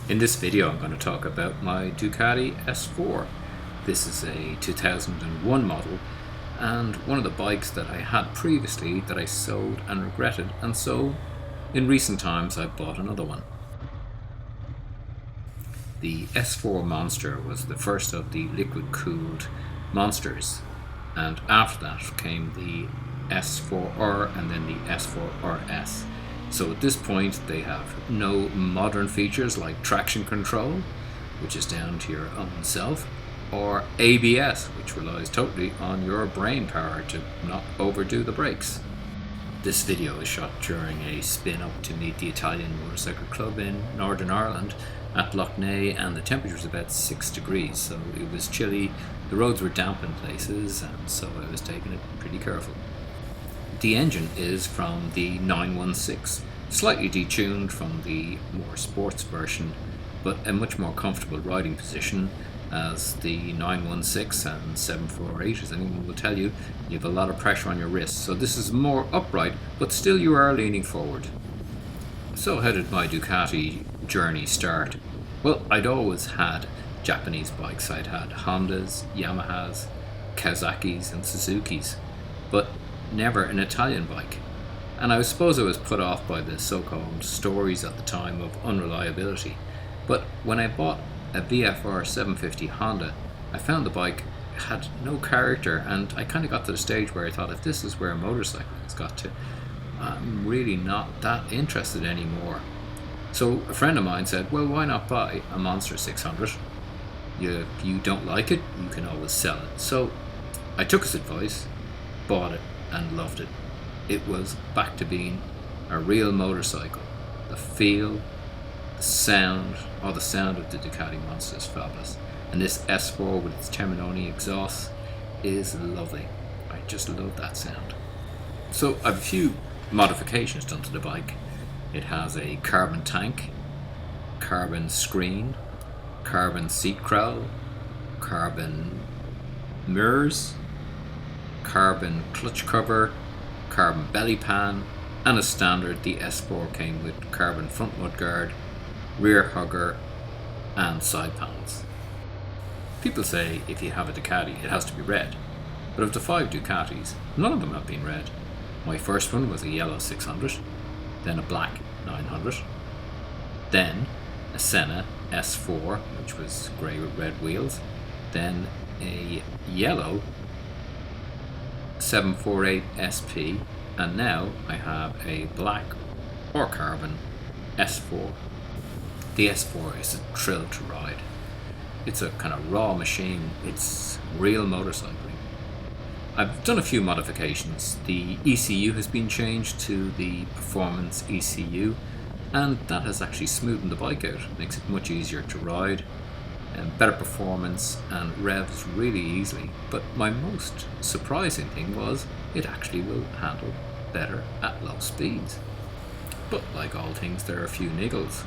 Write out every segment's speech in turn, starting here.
In this video I'm going to talk about my Ducati S4. This is a 2001 model and one of the bikes that I had previously that I sold and regretted, and so in recent times I bought another one. The S4 Monster was the first of the liquid cooled Monsters, and after that came the S4R and then the S4RS. So at this point they have no modern features like traction control, which is down to your own self, or ABS, which relies totally on your brain power to not overdo the brakes. This video is shot during a spin up to meet the Italian Motorcycle Club in Northern Ireland at Lough Neagh, and the temperature was about 6 degrees, so it was chilly, the roads were damp in places, and so I was taking it pretty careful. The engine is from the 916, slightly detuned from the more sports version, but a much more comfortable riding position, as the 916 and 748, as anyone will tell you, you have a lot of pressure on your wrists, so this is more upright, but still you are leaning forward. So how did my Ducati journey start? Well, I'd always had Japanese bikes. I'd had Hondas, Yamahas, Kawasaki's and Suzuki's, but never an Italian bike. And I suppose I was put off by the so-called stories at the time of unreliability. But when I bought a VFR 750 Honda, I found the bike had no character, and I kind of got to the stage where I thought, if this is where a motorcycle has got to, I'm really not that interested anymore. So a friend of mine said, well, why not buy a Monster 600? If you don't like it, you can always sell it. So I took his advice, bought it, and loved it. It was back to being a real motorcycle. The feel, the sound of the Ducati Monster is fabulous. And this S4 with its Termignoni exhaust is lovely. I just love that sound. So I have a few modifications done to the bike. It has a carbon tank, carbon screen, carbon seat crown, carbon mirrors, carbon clutch cover, carbon belly pan, and as standard the S4 came with carbon front mudguard, rear hugger and side panels. People say if you have a Ducati it has to be red, but of the 5 Ducatis, none of them have been red. My first one was a yellow 600, then a black 900, then a Senna S4 which was grey with red wheels, then a yellow 748 SP, and now I have a black or carbon S4. The S4 is a thrill to ride. It's a kind of raw machine. It's real motorcycling. I've done a few modifications. The ECU has been changed to the Performance ECU, and that has actually smoothened the bike out. It makes it much easier to ride, and better performance, and revs really easily. But my most surprising thing was it actually will handle better at low speeds. But like all things, there are a few niggles.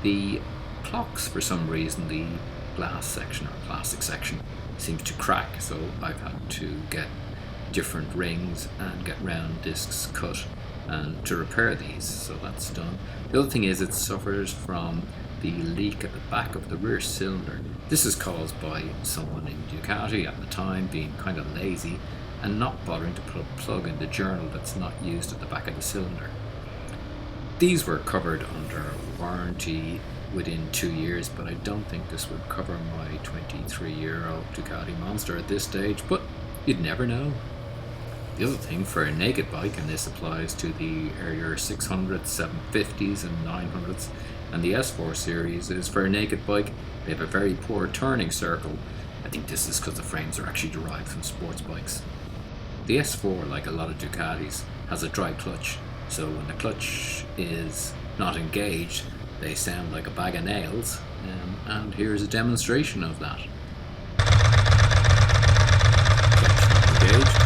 The clocks, for some reason, the glass section or plastic section seems to crack, so I've had to get different rings and get round discs cut and to repair these, so that's done. The other thing is it suffers from the leak at the back of the rear cylinder. This is caused by someone in Ducati at the time being kind of lazy and not bothering to put a plug in the journal that's not used at the back of the cylinder. These were covered under warranty within 2 years, but I don't think this would cover my 23-year-old Ducati Monster at this stage, but you'd never know. The other thing, for a naked bike, and this applies to the earlier 600s, 750s and 900s and the S4 series, is for a naked bike they have a very poor turning circle. I think this is because the frames are actually derived from sports bikes. The S4, like a lot of Ducatis, has a dry clutch, so when the clutch is not engaged they sound like a bag of nails, and here's a demonstration of that. Clutch engaged.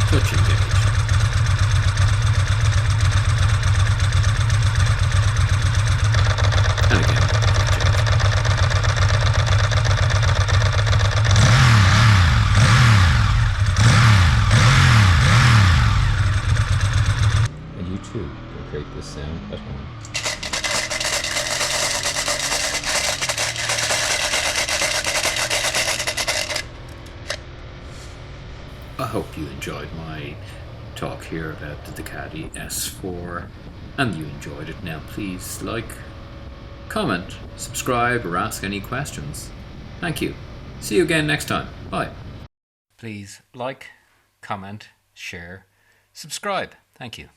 Clutch engaged. And again, clutch engaged. at home. I hope you enjoyed my talk here about the Ducati S4 and you enjoyed it. Now please like, comment, subscribe or ask any questions. Thank you. See you again next time. Bye. Please like, comment, share, subscribe. Thank you.